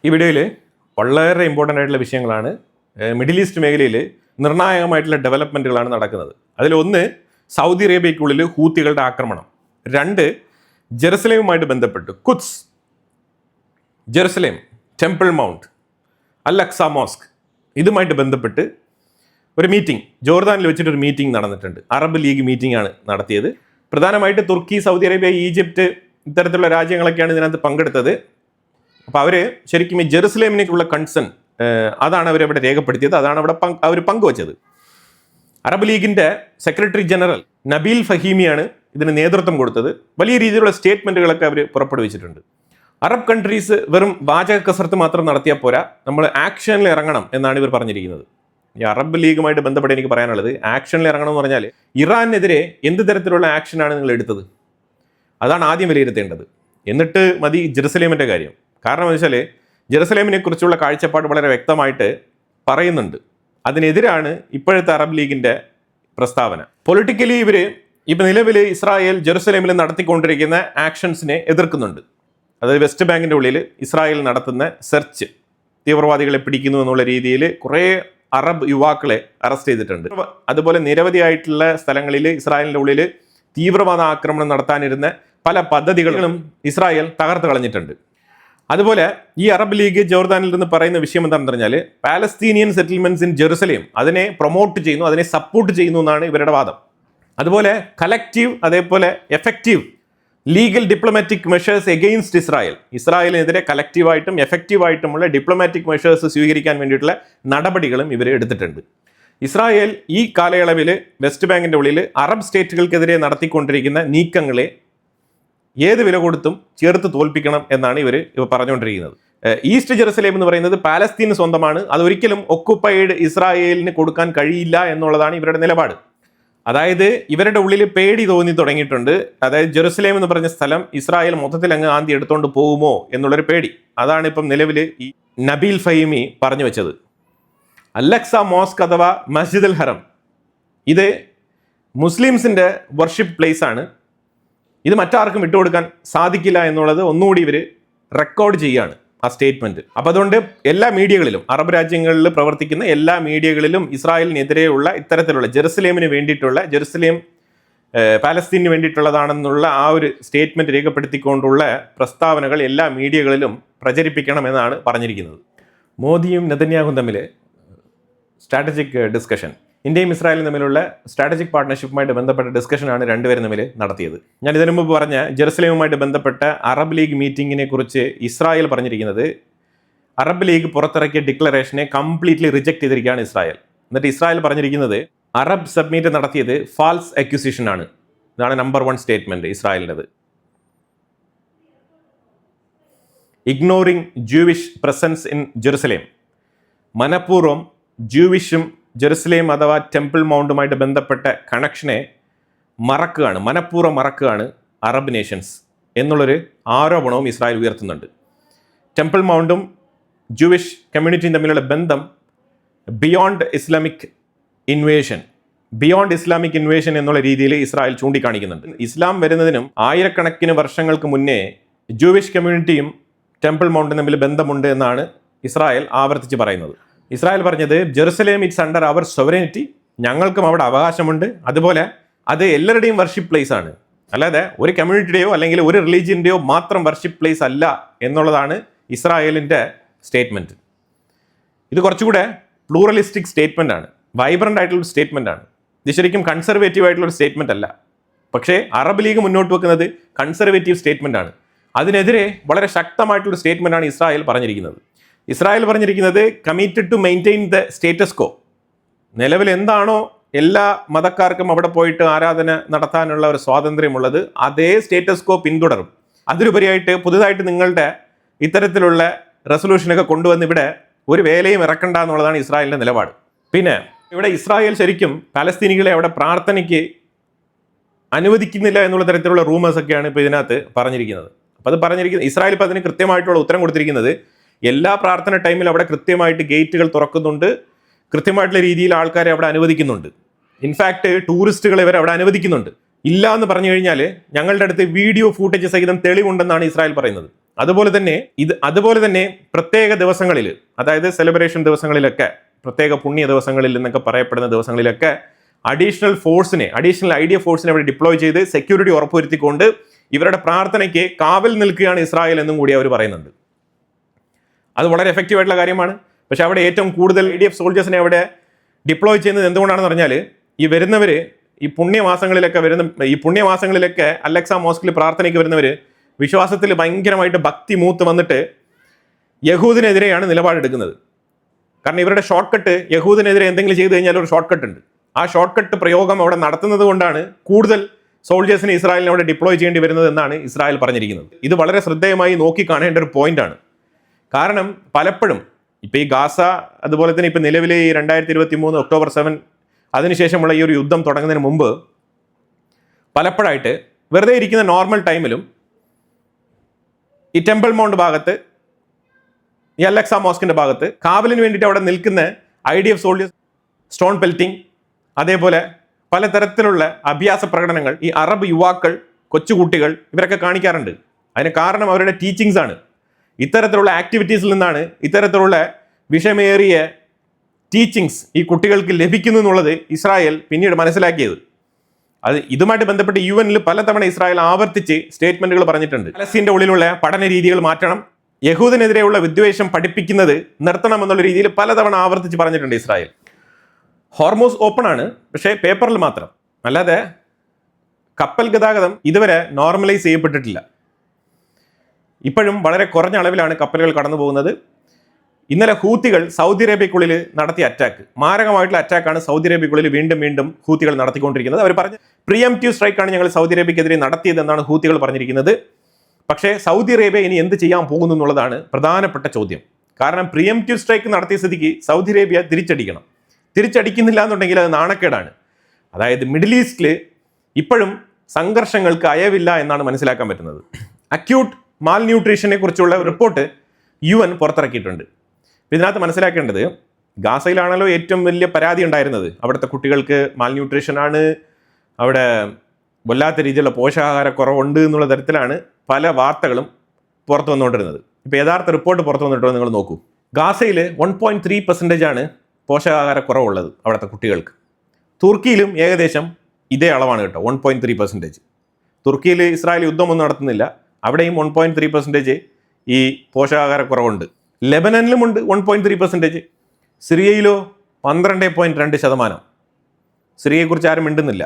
ഈ വീഡിയോയിൽ വളരെ ഇമ്പോർട്ടൻ്റ് ആയിട്ടുള്ള വിഷയങ്ങളാണ്. മിഡിൽ ഈസ്റ്റ് മേഖലയിൽ നിർണായകമായിട്ടുള്ള ഡെവലപ്മെൻറ്റുകളാണ് നടക്കുന്നത്. അതിലൊന്ന് സൗദി അറേബ്യയ്ക്കുള്ളിൽ ഹൂത്തികളുടെ ആക്രമണം, 2 ജെറുസലേമുമായിട്ട് ബന്ധപ്പെട്ട് ഖുദ്സ്, ജെറുസലേം, ടെമ്പിൾ മൗണ്ട്, അൽ അക്സ മോസ്ക്, ഇതുമായിട്ട് ബന്ധപ്പെട്ട് ഒരു മീറ്റിംഗ് ജോർദാനിൽ വെച്ചിട്ടൊരു മീറ്റിംഗ് നടന്നിട്ടുണ്ട്. അറബ് ലീഗ് മീറ്റിംഗ് ആണ് നടത്തിയത്. പ്രധാനമായിട്ട് തുർക്കി, സൗദി അറേബ്യ, ഈജിപ്റ്റ് ഇത്തരത്തിലുള്ള രാജ്യങ്ങളൊക്കെയാണ് ഇതിനകത്ത് പങ്കെടുത്തത്. അപ്പോൾ അവർ ശരിക്കും ഈ ജെറുസലേമിനേക്കുള്ള കൺസേൺ അതാണ് അവരവിടെ രേഖപ്പെടുത്തിയത്, അതാണ് അവിടെ അവർ പങ്കുവച്ചത്. അറബ് ലീഗിൻ്റെ സെക്രട്ടറി ജനറൽ നബീൽ ഫഹീമിയാണ് ഇതിന് നേതൃത്വം കൊടുത്തത്. വലിയ രീതിയിലുള്ള സ്റ്റേറ്റ്മെൻറ്റുകളൊക്കെ അവർ പുറപ്പെടുവിച്ചിട്ടുണ്ട്. അറബ് കൺട്രീസ് വെറും വാചക കസർത്ത് മാത്രം നടത്തിയാൽ പോരാ, നമ്മൾ ആക്ഷനിൽ ഇറങ്ങണം എന്നാണ് ഇവർ പറഞ്ഞിരിക്കുന്നത്. ഈ അറബ് ലീഗുമായിട്ട് ബന്ധപ്പെട്ട് എനിക്ക് പറയാനുള്ളത്, ആക്ഷനിൽ ഇറങ്ങണം എന്ന് പറഞ്ഞാൽ ഇറാനെതിരെ എന്ത് തരത്തിലുള്ള ആക്ഷനാണ് നിങ്ങൾ എടുത്തത്, അതാണ് ആദ്യം വിലയിരുത്തേണ്ടത്. എന്നിട്ട് മതി ജെറുസലേമിൻ്റെ കാര്യം. കാരണം എന്ന് വെച്ചാൽ ജെറുസലേമിനെ കുറിച്ചുള്ള കാഴ്ചപ്പാട് വളരെ വ്യക്തമായിട്ട് പറയുന്നുണ്ട്. അതിനെതിരാണ് ഇപ്പോഴത്തെ അറബ് ലീഗിൻ്റെ പ്രസ്താവന. പൊളിറ്റിക്കലി ഇവർ ഇപ്പം നിലവിൽ ഇസ്രായേൽ ജെറുസലേമിൽ നടത്തിക്കൊണ്ടിരിക്കുന്ന ആക്ഷൻസിനെ എതിർക്കുന്നുണ്ട്. അതായത് വെസ്റ്റ് ബാങ്കിൻ്റെ ഉള്ളിൽ ഇസ്രായേൽ നടത്തുന്ന സെർച്ച്, തീവ്രവാദികളെ പിടിക്കുന്നു എന്നുള്ള രീതിയിൽ കുറേ അറബ് യുവാക്കളെ അറസ്റ്റ് ചെയ്തിട്ടുണ്ട്. അതുപോലെ നിരവധിയായിട്ടുള്ള സ്ഥലങ്ങളിൽ ഇസ്രായേലിൻ്റെ ഉള്ളിൽ തീവ്രവാദ ആക്രമണം നടത്താനിരുന്ന പല പദ്ധതികളും ഇസ്രായേൽ തകർത്ത് കളഞ്ഞിട്ടുണ്ട്. അതുപോലെ ഈ അറബ് ലീഗ് ജോർദാനിൽ നിന്ന് പറയുന്ന വിഷയം എന്താണെന്ന് പറഞ്ഞാൽ, പാലസ്തീനിയൻ സെറ്റിൽമെന്റ്സ് ഇൻ ജെറുസലേം അതിനെ പ്രൊമോട്ട് ചെയ്യുന്നു, അതിനെ സപ്പോർട്ട് ചെയ്യുന്നു എന്നാണ് ഇവരുടെ വാദം. അതുപോലെ കലക്റ്റീവ്, അതേപോലെ effective legal diplomatic measures against ഇസ്രായേലിനെതിരെ കലക്റ്റീവായിട്ടും എഫക്റ്റീവായിട്ടുമുള്ള ഡിപ്ലോമാറ്റിക് മെഷേഴ്സ് സ്വീകരിക്കാൻ വേണ്ടിയിട്ടുള്ള നടപടികളും ഇവർ എടുത്തിട്ടുണ്ട്. ഇസ്രായേൽ ഈ കാലയളവിൽ വെസ്റ്റ് ബാങ്കിൻ്റെ ഉള്ളിൽ അറബ് സ്റ്റേറ്റുകൾക്കെതിരെ നടത്തിക്കൊണ്ടിരിക്കുന്ന നീക്കങ്ങളെ ഏത് വില കൊടുത്തും ചേർത്ത് തോൽപ്പിക്കണം എന്നാണ് ഇവർ പറഞ്ഞുകൊണ്ടിരിക്കുന്നത്. ഈസ്റ്റ് ജെറുസലേം എന്ന് പറയുന്നത് പാലസ്തീന് സ്വന്തമാണ്, അതൊരിക്കലും ഒക്കുപ്പൈഡ് ഇസ്രായേലിന് കൊടുക്കാൻ കഴിയില്ല എന്നുള്ളതാണ് ഇവരുടെ നിലപാട്. അതായത് ഇവരുടെ ഉള്ളിൽ പേടി തോന്നി തുടങ്ങിയിട്ടുണ്ട്. അതായത് ജെറുസലേം എന്ന് പറഞ്ഞ സ്ഥലം ഇസ്രായേൽ മൊത്തത്തിൽ അങ്ങ് ആന്തി എടുത്തുകൊണ്ട് പോകുമോ എന്നുള്ളൊരു പേടി. അതാണ് ഇപ്പം നിലവിൽ ഈ നബീൽ ഫഹീമി പറഞ്ഞു വെച്ചത്. അൽ അക്സ മോസ്ക് അഥവാ മസ്ജിദ് അൽ ഹറം, ഇത് മുസ്ലിംസിൻ്റെ വർഷിപ്പ് പ്ലേസ് ആണ്. ഇത് മറ്റാർക്കും വിട്ടുകൊടുക്കാൻ സാധിക്കില്ല എന്നുള്ളത് ഒന്നുകൂടി ഇവർ റെക്കോർഡ് ചെയ്യുകയാണ് ആ സ്റ്റേറ്റ്മെൻറ്റ്. അപ്പോൾ അതുകൊണ്ട് എല്ലാ മീഡിയകളിലും, അറബ് രാജ്യങ്ങളിൽ പ്രവർത്തിക്കുന്ന എല്ലാ മീഡിയകളിലും ഇസ്രായേലിനെതിരെയുള്ള ഇത്തരത്തിലുള്ള ജെറുസലേമിന് വേണ്ടിയിട്ടുള്ള, ജെറുസലേം പാലസ്തീനു വേണ്ടിയിട്ടുള്ളതാണെന്നുള്ള ആ ഒരു സ്റ്റേറ്റ്മെൻറ്റ് രേഖപ്പെടുത്തിക്കൊണ്ടുള്ള പ്രസ്താവനകൾ എല്ലാ മീഡിയകളിലും പ്രചരിപ്പിക്കണമെന്നാണ് പറഞ്ഞിരിക്കുന്നത്. മോദിയും നെതന്യാഹുവും തമ്മിൽ സ്ട്രാറ്റജിക് ഡിസ്കഷൻ, ഇന്ത്യയും ഇസ്രായേലും തമ്മിലുള്ള സ്ട്രാറ്റജിക് പാർട്ട്ണർഷിപ്പുമായിട്ട് ബന്ധപ്പെട്ട ഡിസ്കഷനാണ് രണ്ടുപേരും തമ്മിൽ നടത്തിയത്. ഞാൻ ഇതിനു മുമ്പ് പറഞ്ഞ ജെറുസലേമുമായിട്ട് ബന്ധപ്പെട്ട അറബ് ലീഗ് മീറ്റിങ്ങിനെ കുറിച്ച് ഇസ്രായേൽ പറഞ്ഞിരിക്കുന്നത്, അറബ് ലീഗ് പുറത്തിറക്കിയ ഡിക്ലറേഷനെ കംപ്ലീറ്റ്ലി റിജക്ട് ചെയ്തിരിക്കുകയാണ് ഇസ്രായേൽ. എന്നിട്ട് ഇസ്രായേൽ പറഞ്ഞിരിക്കുന്നത് അറബ് സബ്മിറ്റ് നടത്തിയത് ഫാൾസ് അക്യൂസിഷൻ ആണ്. ഇതാണ് നമ്പർ 1 സ്റ്റേറ്റ്മെൻറ്റ് ഇസ്രായേലിൻ്റെത്. Ignoring Jewish presence in Jerusalem, മനഃപൂർവ്വം ജൂവിഷും ജെറുസലേം അഥവാ ടെമ്പിൾ മൗണ്ടുമായിട്ട് ബന്ധപ്പെട്ട കണക്ഷനെ മനഃപൂർവ്വം മറക്കുകയാണ് അറബ് നേഷൻസ് എന്നുള്ളൊരു ആരോപണവും ഇസ്രായേൽ ഉയർത്തുന്നുണ്ട്. ടെമ്പിൾ മൗണ്ടും ജൂവിഷ് കമ്മ്യൂണിറ്റിയും തമ്മിലുള്ള ബന്ധം ബിയോണ്ട് ഇസ്ലാമിക് ഇൻവേഷൻ എന്നുള്ള രീതിയിൽ ഇസ്രായേൽ ചൂണ്ടിക്കാണിക്കുന്നുണ്ട്. ഇസ്ലാം വരുന്നതിനും ആയിരക്കണക്കിന് വർഷങ്ങൾക്ക് മുന്നേ ജൂവിഷ് കമ്മ്യൂണിറ്റിയും ടെമ്പിൾ മൗണ്ടും തമ്മിൽ ബന്ധമുണ്ട് എന്നാണ് ഇസ്രായേൽ ആവർത്തിച്ച് പറയുന്നത്. ഇസ്രായേൽ പറഞ്ഞത് ജെറുസലേം ഇറ്റ്സ് അണ്ടർ അവർ സൊവറിനിറ്റി, ഞങ്ങൾക്കും അവിടെ അവകാശമുണ്ട്, അതുപോലെ അത് എല്ലാവരുടെയും വർഷിപ്പ് പ്ലേസ് ആണ്, അല്ലാതെ ഒരു കമ്മ്യൂണിറ്റിയുടെയോ അല്ലെങ്കിൽ ഒരു റിലീജിയൻ്റെയോ മാത്രം വർഷിപ്പ് പ്ലേസ് അല്ല എന്നുള്ളതാണ് ഇസ്രായേലിൻ്റെ സ്റ്റേറ്റ്മെൻറ്റ്. ഇത് കുറച്ചുകൂടെ പ്ലൂറലിസ്റ്റിക് സ്റ്റേറ്റ്മെൻ്റ് ആണ്, വൈബ്രൻ്റ് ആയിട്ടുള്ള സ്റ്റേറ്റ്മെൻ്റ് ആണ്. ഇത് ശരിക്കും കൺസർവേറ്റീവ് ആയിട്ടുള്ളൊരു സ്റ്റേറ്റ്മെൻ്റ് അല്ല. പക്ഷേ അറബ് ലീഗ് മുന്നോട്ട് വെക്കുന്നത് കൺസർവേറ്റീവ് സ്റ്റേറ്റ്മെൻ്റ് ആണ്. അതിനെതിരെ വളരെ ശക്തമായിട്ടുള്ള സ്റ്റേറ്റ്മെൻ്റ് ആണ് ഇസ്രായേൽ പറഞ്ഞിരിക്കുന്നത്. ഇസ്രായേൽ പറഞ്ഞിരിക്കുന്നത് committed to maintain the status quo, നിലവിൽ എന്താണോ എല്ലാ മതക്കാർക്കും അവിടെ പോയിട്ട് ആരാധന നടത്താനുള്ള ഒരു സ്വാതന്ത്ര്യമുള്ളത്, അതേ സ്റ്റേറ്റസ് കോ പിന്തുടരും. അതിലുപരിയായിട്ട് പുതുതായിട്ട് നിങ്ങളുടെ ഇത്തരത്തിലുള്ള റെസൊല്യൂഷനൊക്കെ കൊണ്ടുവന്ന് ഇവിടെ ഒരു വേലയും ഇറക്കണ്ട എന്നുള്ളതാണ് ഇസ്രായേലിൻ്റെ നിലപാട്. പിന്നെ ഇവിടെ ഇസ്രായേൽ ശരിക്കും പാലസ്തീനികളെ അവിടെ പ്രാർത്ഥനയ്ക്ക് അനുവദിക്കുന്നില്ല എന്നുള്ള തരത്തിലുള്ള റൂമേഴ്സൊക്കെയാണ് ഇപ്പോൾ ഇതിനകത്ത് പറഞ്ഞിരിക്കുന്നത്. അപ്പോൾ അത് പറഞ്ഞിരിക്കുന്നത് ഇസ്രായേൽ ഇപ്പോൾ അതിന് കൃത്യമായിട്ടുള്ള ഉത്തരം കൊടുത്തിരിക്കുന്നത്, എല്ലാ പ്രാർത്ഥന ടൈമിൽ അവിടെ കൃത്യമായിട്ട് ഗേറ്റുകൾ തുറക്കുന്നുണ്ട്, കൃത്യമായിട്ടുള്ള രീതിയിൽ ആൾക്കാരെ അവിടെ അനുവദിക്കുന്നുണ്ട്. ഇൻഫാക്ട് ടൂറിസ്റ്റുകളെ വരെ അവിടെ അനുവദിക്കുന്നുണ്ട്. ഇല്ല എന്ന് പറഞ്ഞു കഴിഞ്ഞാൽ ഞങ്ങളുടെ അടുത്ത് വീഡിയോ ഫൂട്ടേജ് സഹിതം തെളിവുണ്ടെന്നാണ് ഇസ്രായേൽ പറയുന്നത്. അതുപോലെ തന്നെ പ്രത്യേക ദിവസങ്ങളിൽ, അതായത് സെലിബ്രേഷൻ ദിവസങ്ങളിലൊക്കെ, പ്രത്യേക പുണ്യ ദിവസങ്ങളിൽ എന്നൊക്കെ പറയപ്പെടുന്ന ദിവസങ്ങളിലൊക്കെ അഡീഷണൽ IDF ഫോഴ്സിനെ അവിടെ ഡിപ്ലോയ് ചെയ്ത് സെക്യൂരിറ്റി ഉറപ്പുവരുത്തിക്കൊണ്ട് ഇവരുടെ പ്രാർത്ഥനയ്ക്ക് കാവൽ നിൽക്കുകയാണ് ഇസ്രായേൽ എന്നും കൂടി അവർ പറയുന്നുണ്ട്. അത് വളരെ എഫക്റ്റീവ് ആയിട്ടുള്ള കാര്യമാണ്. പക്ഷെ അവിടെ ഏറ്റവും കൂടുതൽ IDF സോൾജേഴ്സിനെ അവിടെ ഡിപ്ലോയ് ചെയ്യുന്നത് എന്തുകൊണ്ടാണെന്ന് പറഞ്ഞാൽ, ഈ വരുന്നവർ ഈ പുണ്യമാസങ്ങളിലൊക്കെ അലക്സ മോസ്കിൽ പ്രാർത്ഥനയ്ക്ക് വരുന്നവർ വിശ്വാസത്തിൽ ഭയങ്കരമായിട്ട് ഭക്തി മൂത്ത് വന്നിട്ട് യഹൂദിനെതിരെയാണ് നിലപാടെടുക്കുന്നത്. കാരണം ഇവരുടെ ഷോർട്ട് കട്ട്, യഹൂദിനെതിരെ എന്തെങ്കിലും ചെയ്തു കഴിഞ്ഞാൽ ഒരു ഷോർട്ട് കട്ട് ഉണ്ട്. ആ ഷോർട്ട് കട്ട് പ്രയോഗം അവിടെ നടത്തുന്നത് കൊണ്ടാണ് കൂടുതൽ സോൾജേഴ്സിനെ ഇസ്രായേലിനെ അവിടെ ഡിപ്ലോയ് ചെയ്യേണ്ടി വരുന്നത് എന്നാണ് ഇസ്രായേൽ പറഞ്ഞിരിക്കുന്നത്. ഇത് വളരെ ശ്രദ്ധേയമായി നോക്കി കാണേണ്ട ഒരു പോയിന്റാണ്. കാരണം പലപ്പോഴും ഇപ്പം ഈ ഗാസ, അതുപോലെ തന്നെ ഇപ്പം നിലവിലെ ഈ 2023 ഒക്ടോബർ 7 അതിനുശേഷമുള്ള ഈ ഒരു യുദ്ധം തുടങ്ങുന്നതിന് മുമ്പ് പലപ്പോഴായിട്ട് വെറുതെ ഇരിക്കുന്ന നോർമൽ ടൈമിലും ഈ ടെമ്പിൾ മൗണ്ട് ഭാഗത്ത്, ഈ അലക്സ മോസ്കിന്റെ ഭാഗത്ത് കാവലിന് വേണ്ടിയിട്ട് അവിടെ നിൽക്കുന്ന IDF സോൾജേഴ്സ് സ്റ്റോൺ പെൽറ്റിംഗ്, അതേപോലെ പലതരത്തിലുള്ള അഭ്യാസ പ്രകടനങ്ങൾ ഈ അറബ് യുവാക്കൾ, കൊച്ചുകുട്ടികൾ ഇവരൊക്കെ കാണിക്കാറുണ്ട്. അതിന് കാരണം അവരുടെ ടീച്ചിങ്സ് ആണ്. ഇത്തരത്തിലുള്ള ആക്ടിവിറ്റീസിൽ നിന്നാണ് ഇത്തരത്തിലുള്ള വിഷമേറിയ ടീച്ചിങ്സ് ഈ കുട്ടികൾക്ക് ലഭിക്കുന്നു എന്നുള്ളത് ഇസ്രായേൽ പിന്നീട് മനസ്സിലാക്കിയത്. ഇതുമായിട്ട് ബന്ധപ്പെട്ട് UN പലതവണ ഇസ്രായേൽ ആവർത്തിച്ച് സ്റ്റേറ്റ്മെന്റുകൾ പറഞ്ഞിട്ടുണ്ട്. പലസ്തീന്റെ ഉള്ളിലുള്ള പഠന രീതികൾ മാറ്റണം, യഹൂദിനെതിരെയുള്ള വിദ്വേഷം പഠിപ്പിക്കുന്നത് നിർത്തണം എന്നുള്ള രീതിയിൽ പലതവണ ആവർത്തിച്ച് പറഞ്ഞിട്ടുണ്ട് ഇസ്രായേൽ. ഹോർമൂസ് ഓപ്പൺ ആണ്, പക്ഷേ പേപ്പറിൽ മാത്രം, അല്ലാതെ കപ്പൽ ഗതാഗതം ഇതുവരെ നോർമലൈസ് ചെയ്യപ്പെട്ടിട്ടില്ല. ഇപ്പോഴും വളരെ കുറഞ്ഞ അളവിലാണ് കപ്പലുകൾ കടന്നു പോകുന്നത്. ഇന്നലെ ഹൂത്തികൾ സൗദി അറേബ്യക്കുള്ളിൽ നടത്തിയ അറ്റാക്ക്, മാരകമായിട്ടുള്ള അറ്റാക്കാണ് സൗദി അറേബ്യക്കുള്ളിൽ വീണ്ടും ഹൂത്തികൾ നടത്തിക്കൊണ്ടിരിക്കുന്നത്. അവർ പറഞ്ഞ പ്രിയംറ്റീവ് സ്ട്രൈക്കാണ് ഞങ്ങൾ സൗദി അറേബ്യക്കെതിരെ നടത്തിയതെന്നാണ് ഹൂത്തികൾ പറഞ്ഞിരിക്കുന്നത്. പക്ഷേ സൗദി അറേബ്യ ഇനി എന്ത് ചെയ്യാൻ പോകുന്നു എന്നുള്ളതാണ് പ്രധാനപ്പെട്ട ചോദ്യം. കാരണം പ്രിയംറ്റീവ് സ്ട്രൈക്ക് നടത്തിയ സ്ഥിതിക്ക് സൗദി അറേബ്യ തിരിച്ചടിക്കുന്നില്ല എന്നുണ്ടെങ്കിൽ അത് നാണക്കേടാണ്. അതായത് മിഡിൽ ഈസ്റ്റിൽ ഇപ്പോഴും സംഘർഷങ്ങൾക്ക് അയവില്ല എന്നാണ് മനസ്സിലാക്കാൻ പറ്റുന്നത്. അക്യൂട്ട് മാൽ ന്യൂട്രീഷനെ കുറിച്ചുള്ള റിപ്പോർട്ട് UN പുറത്തിറക്കിയിട്ടുണ്ട്. ഇതിനകത്ത് മനസ്സിലാക്കേണ്ടത്, ഗാസയിലാണല്ലോ ഏറ്റവും വലിയ പരാതി ഉണ്ടായിരുന്നത്. അവിടുത്തെ കുട്ടികൾക്ക് മാൽ ന്യൂട്രീഷനാണ്, അവിടെ വല്ലാത്ത രീതിയിലുള്ള പോഷകാഹാരക്കുറവുണ്ട് എന്നുള്ള തരത്തിലാണ് പല വാർത്തകളും പുറത്തു വന്നുകൊണ്ടിരുന്നത്. ഇപ്പോൾ യഥാർത്ഥ റിപ്പോർട്ട് പുറത്തു വന്നിട്ടോ നിങ്ങൾ നോക്കൂ. ഗാസയിൽ 1.3% ആണ് പോഷകാഹാരക്കുറവുള്ളത് അവിടുത്തെ കുട്ടികൾക്ക്. തുർക്കിയിലും ഏകദേശം ഇതേ അളവാണ് കേട്ടോ, 1.3%. തുർക്കിയിൽ ഇസ്രായേൽ യുദ്ധമൊന്നും നടത്തുന്നില്ല, അവിടെയും 1.3% ഈ പോഷകാഹാരക്കുറവുണ്ട്. ലെബനനിലുമുണ്ട് 1.3%. സിറിയയിലോ 12.2%. സിറിയയെക്കുറിച്ച് ആരും മിണ്ടുന്നില്ല,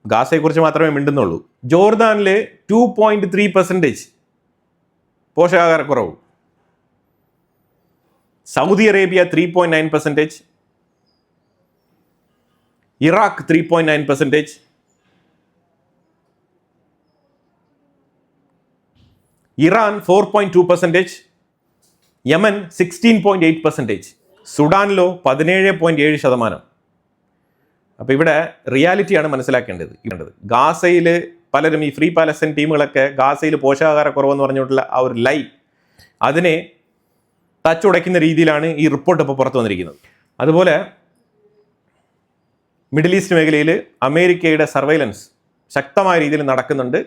ഗാസയെക്കുറിച്ച് മാത്രമേ മിണ്ടുന്നുള്ളൂ. ജോർദാനിൽ 2.3% പോഷകാഹാരക്കുറവ്. Saudi Arabia 3.9%, Iraq 3.9%, Iran 4.2%, Yemen 16.8%, സുഡാനിലോ 17.7%. അപ്പോൾ ഇവിടെ റിയാലിറ്റിയാണ് മനസ്സിലാക്കേണ്ടത്. ഗാസയിൽ പലരും, ഈ ഫ്രീ പാലസ്തീൻ ടീമുകളൊക്കെ ഗാസയിൽ പോഷകാഹാരക്കുറവെന്ന് പറഞ്ഞിട്ടുള്ള ആ ഒരു ലൈ, അതിനെ തച്ചുടയ്ക്കുന്ന രീതിയിലാണ് ഈ റിപ്പോർട്ട് ഇപ്പോൾ പുറത്തു വന്നിരിക്കുന്നത്. അതുപോലെ മിഡിൽ ഈസ്റ്റ് മേഖലയിൽ അമേരിക്കയുടെ സർവൈലൻസ് ശക്തമായ രീതിയിൽ നടക്കുന്നുണ്ട്.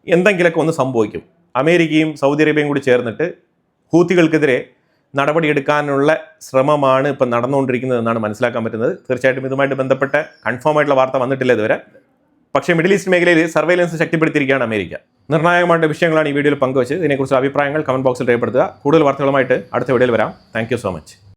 എന്തെങ്കിലുമൊക്കെ ഒന്ന് സംഭവിക്കും. അമേരിക്കയും സൗദി അറേബ്യയും കൂടി ചേർന്നിട്ട് ഹൂത്തികൾക്കെതിരെ നടപടിയെടുക്കാനുള്ള ശ്രമമാണ് ഇപ്പം നടന്നുകൊണ്ടിരിക്കുന്നത് എന്നാണ് മനസ്സിലാക്കാൻ പറ്റുന്നത്. തീർച്ചയായിട്ടും ഇതുമായിട്ട് ബന്ധപ്പെട്ട കൺഫേം ആയിട്ടുള്ള വാർത്ത വന്നിട്ടില്ല ഇതുവരെ. പക്ഷേ മിഡിൽ ഈസ്റ്റ് മേഖലയിൽ സർവൈലൻസ് ശക്തിപ്പെടുത്തിയിരിക്കുകയാണ് അമേരിക്ക. നിർണായകമായിട്ട് വിഷയങ്ങളാണ് ഈ വീഡിയോയിൽ പങ്കുവച്ച്. ഇതിനെക്കുറിച്ച് അഭിപ്രായങ്ങൾ കമന്റ് ബോക്സിൽ രേഖപ്പെടുത്തുക. കൂടുതൽ വാർത്തകളുമായിട്ട് അടുത്ത വീഡിയോയിൽ വരാം. Thank you so much.